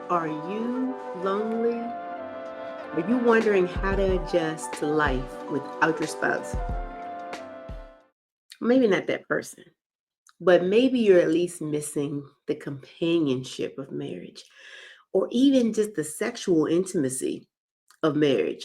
Are you lonely? Are you wondering how to adjust to life without your spouse? Maybe not that person, but maybe you're at least missing the companionship of marriage or even just the sexual intimacy of marriage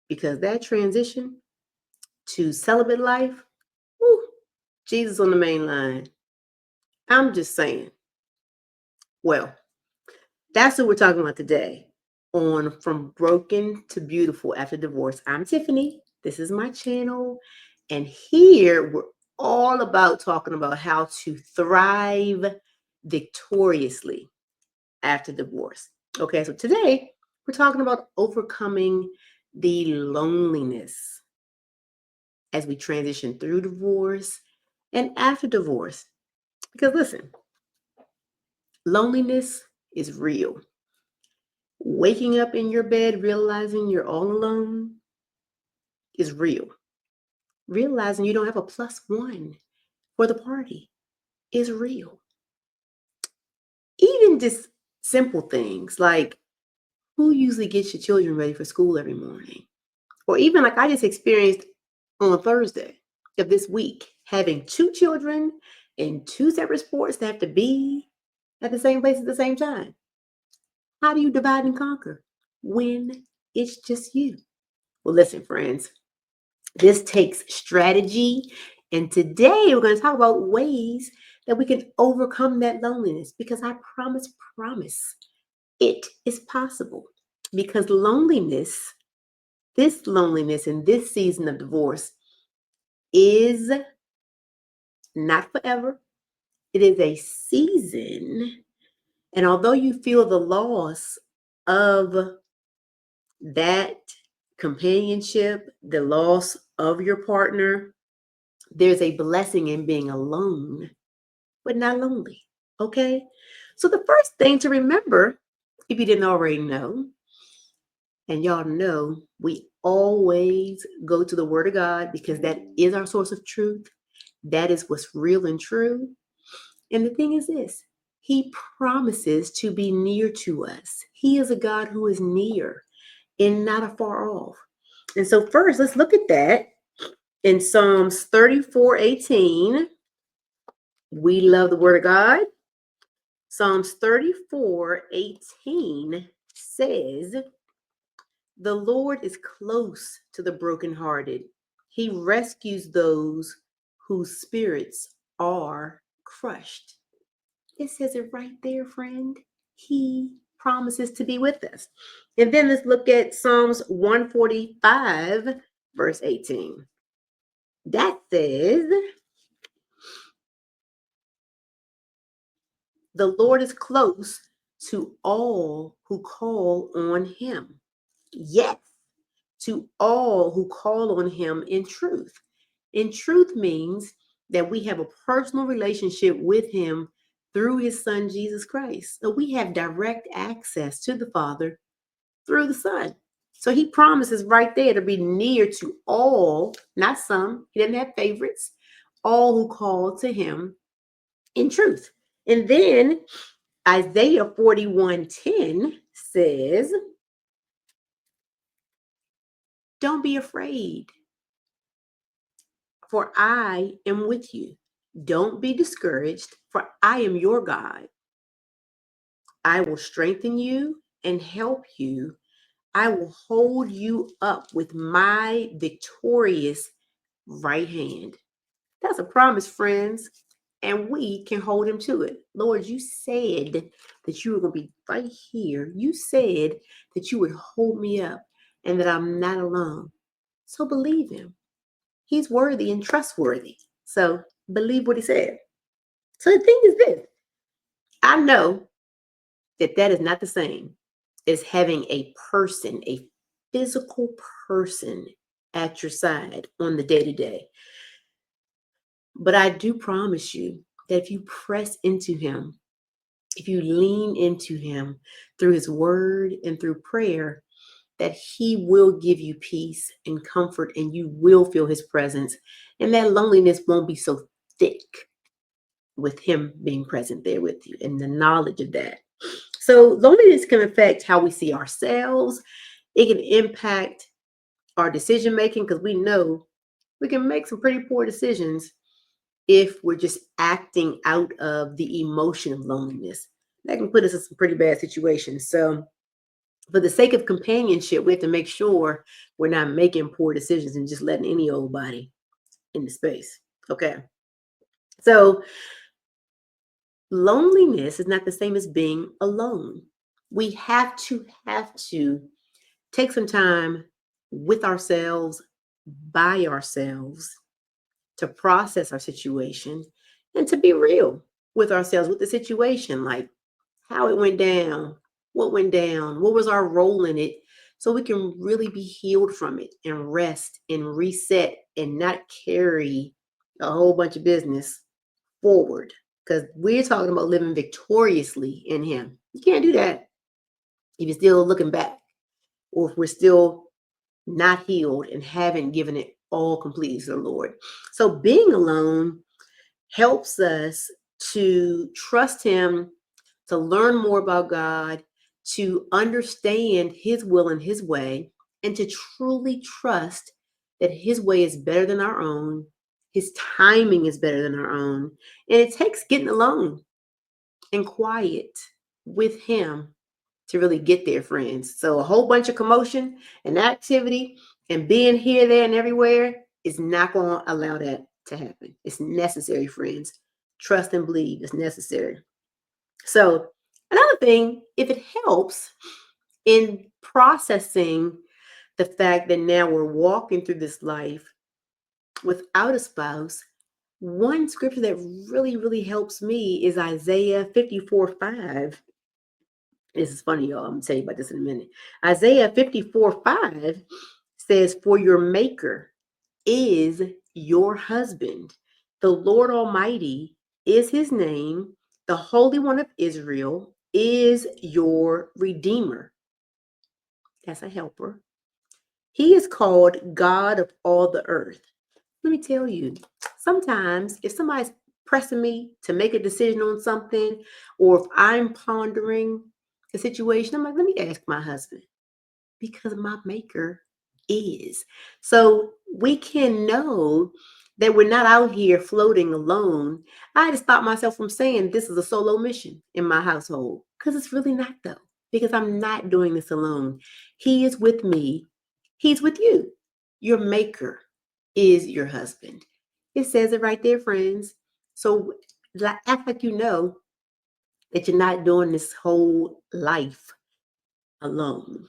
because that transition to celibate life, whew, Jesus on the main line. I'm just saying. Well, that's what we're talking about today on From Broken to Beautiful After Divorce. I'm Tiffany. This is my channel. And here we're all about talking about how to thrive victoriously after divorce. Okay, so today we're talking about overcoming the loneliness as we transition through divorce and after divorce. Because listen, loneliness is real. Waking up in your bed realizing you're all alone is real. Realizing you don't have a plus one for the party is real. Even just simple things like who usually gets your children ready for school every morning? Or even like I just experienced on Thursday of this week, having two children in two separate sports that have to be at the same place at the same time. How do you divide and conquer when it's just you? Well, listen, friends, this takes strategy. And today we're going to talk about ways that we can overcome that loneliness because I promise, it is possible. Because this loneliness in this season of divorce is not forever. It is a season. And although you feel the loss of that companionship, the loss of your partner, there's a blessing in being alone, but not lonely. Okay? So, the first thing to remember, if you didn't already know, and y'all know, we always go to the Word of God because that is our source of truth. That is what's real and true. And the thing is this, He promises to be near to us. He is a God who is near and not afar off. And so, first, let's look at that in Psalms 34:18. We love the Word of God. Psalms 34:18 says, the Lord is close to the brokenhearted. He rescues those whose spirits are crushed. It says it right there, friend. He promises to be with us. And then let's look at Psalms 145, verse 18. That says, the Lord is close to all who call on him. Yes, to all who call on him in truth. In truth means that we have a personal relationship with him through his son, Jesus Christ. So we have direct access to the Father through the Son. So he promises right there to be near to all, not some. He doesn't have favorites, all who call to him in truth. And then Isaiah 41:10 says, don't be afraid, for I am with you. Don't be discouraged, for I am your God. I will strengthen you and help you. I will hold you up with my victorious right hand. That's a promise, friends. And we can hold him to it. Lord, you said that you were going to be right here. You said that you would hold me up and that I'm not alone. So believe him. He's worthy and trustworthy. So believe what he said. So the thing is this, I know that that is not the same as having a person, a physical person at your side on the day to day. But I do promise you that if you press into him, if you lean into him through his word and through prayer, that he will give you peace and comfort and you will feel his presence. And that loneliness won't be so thick with him being present there with you and the knowledge of that. So loneliness can affect how we see ourselves. It can impact our decision making because we know we can make some pretty poor decisions if we're just acting out of the emotion of loneliness. That can put us in some pretty bad situations. So, for the sake of companionship, we have to make sure we're not making poor decisions and just letting any old body in the space. Okay. So, loneliness is not the same as being alone. We have to take some time with ourselves, by ourselves, to process our situation and to be real with ourselves, with the situation, like how it went down, what was our role in it, so we can really be healed from it and rest and reset and not carry a whole bunch of business forward. Because we're talking about living victoriously in Him. You can't do that if you're still looking back or if we're still not healed and haven't given it all completely to the Lord. So being alone helps us to trust Him, to learn more about God, to understand His will and His way, and to truly trust that His way is better than our own. His timing is better than our own. And it takes getting alone and quiet with Him to really get there, friends. So a whole bunch of commotion and activity and being here, there, and everywhere is not going to allow that to happen. It's necessary, friends. Trust and believe it's necessary. So another thing, if it helps in processing the fact that now we're walking through this life without a spouse, one scripture that really, really helps me is Isaiah 54:5. This is funny, y'all. I'm going to tell you about this in a minute. Isaiah 54:5 says, "For your maker is your husband. The Lord Almighty is his name. The Holy One of Israel is your Redeemer." That's a helper. He is called God of all the earth. Let me tell you, sometimes if somebody's pressing me to make a decision on something, or if I'm pondering a situation, I'm like, let me ask my husband because my maker is. So we can know that we're not out here floating alone. I had to stop myself from saying this is a solo mission in my household because it's really not, though, because I'm not doing this alone. He is with me, He's with you. Your maker is your husband. It says it right there, friends. So act like you know that you're not doing this whole life alone.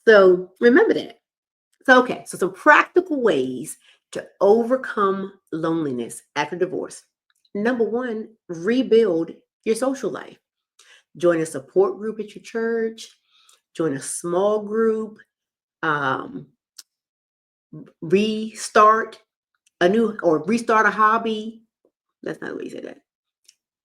So remember that. So, okay, so some practical ways to overcome loneliness after divorce. Number one, rebuild your social life. Join a support group at your church, join a small group, um, restart restart a hobby. That's not the way you say that.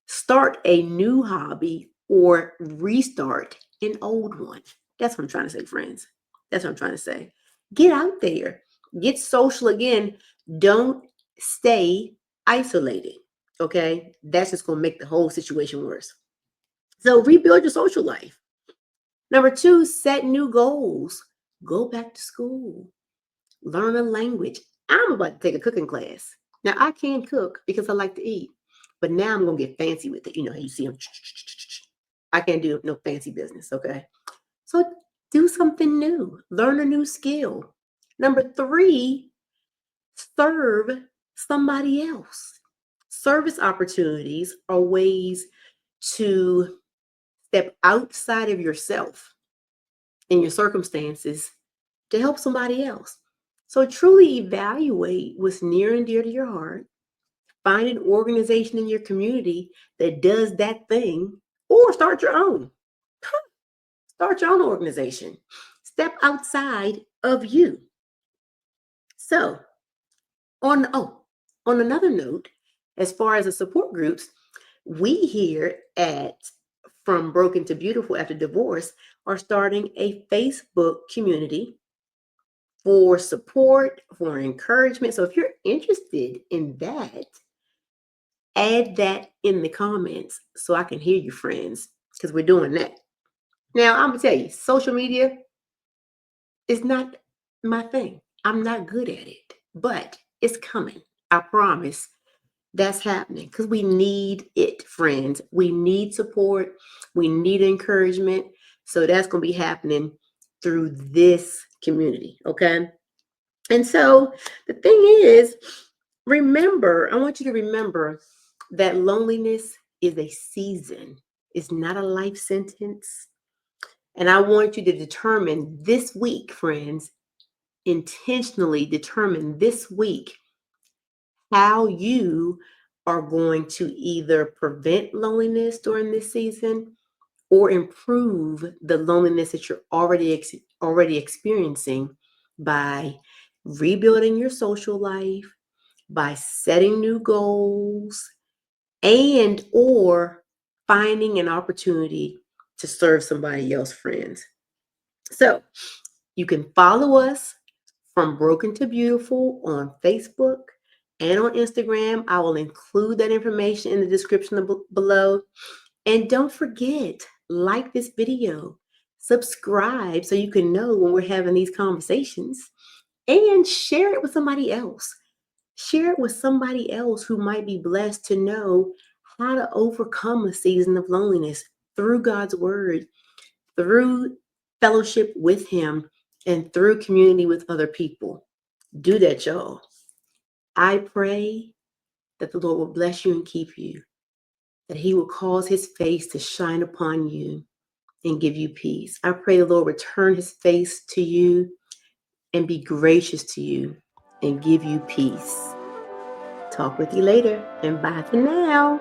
Start a new hobby or restart an old one. That's what I'm trying to say, friends. That's what I'm trying to say. Get out there, get social again. Don't stay isolated. Okay. That's just going to make the whole situation worse. So rebuild your social life. Number two, set new goals. Go back to school, learn a language. I'm about to take a cooking class. Now, I can cook because I like to eat, but now I'm going to get fancy with it. You know how you see them. I can't do no fancy business, okay? So do something new, learn a new skill. Number three, serve somebody else. Service opportunities are ways to step outside of yourself and your circumstances to help somebody else. So truly evaluate what's near and dear to your heart. Find an organization in your community that does that thing, or start your own. Start your own organization. Step outside of you. So, on another note, as far as the support groups, we here at From Broken to Beautiful After Divorce are starting a Facebook community for support, for encouragement. So if you're interested in that, add that in the comments so I can hear you, friends, because we're doing that. Now, I'm going to tell you, social media is not my thing. I'm not good at it, but it's coming. I promise that's happening because we need it, friends. We need support. We need encouragement. So that's going to be happening through this community. Okay. And so the thing is, remember, I want you to remember that loneliness is a season, it's not a life sentence. And I want you to determine this week, friends, intentionally determine this week how you are going to either prevent loneliness during this season or improve the loneliness that you're already experiencing by rebuilding your social life, by setting new goals, and or finding an opportunity to serve somebody else, friends. So you can follow us from Broken to Beautiful on Facebook and on Instagram. I will include that information in the description below. And don't forget, like this video, subscribe so you can know when we're having these conversations, and share it with somebody else. Share it with somebody else who might be blessed to know how to overcome a season of loneliness through God's word, through fellowship with Him, and through community with other people. Do that, y'all. I pray that the Lord will bless you and keep you, that He will cause His face to shine upon you and give you peace. I pray the Lord will turn His face to you and be gracious to you and give you peace. Talk with you later, and bye for now.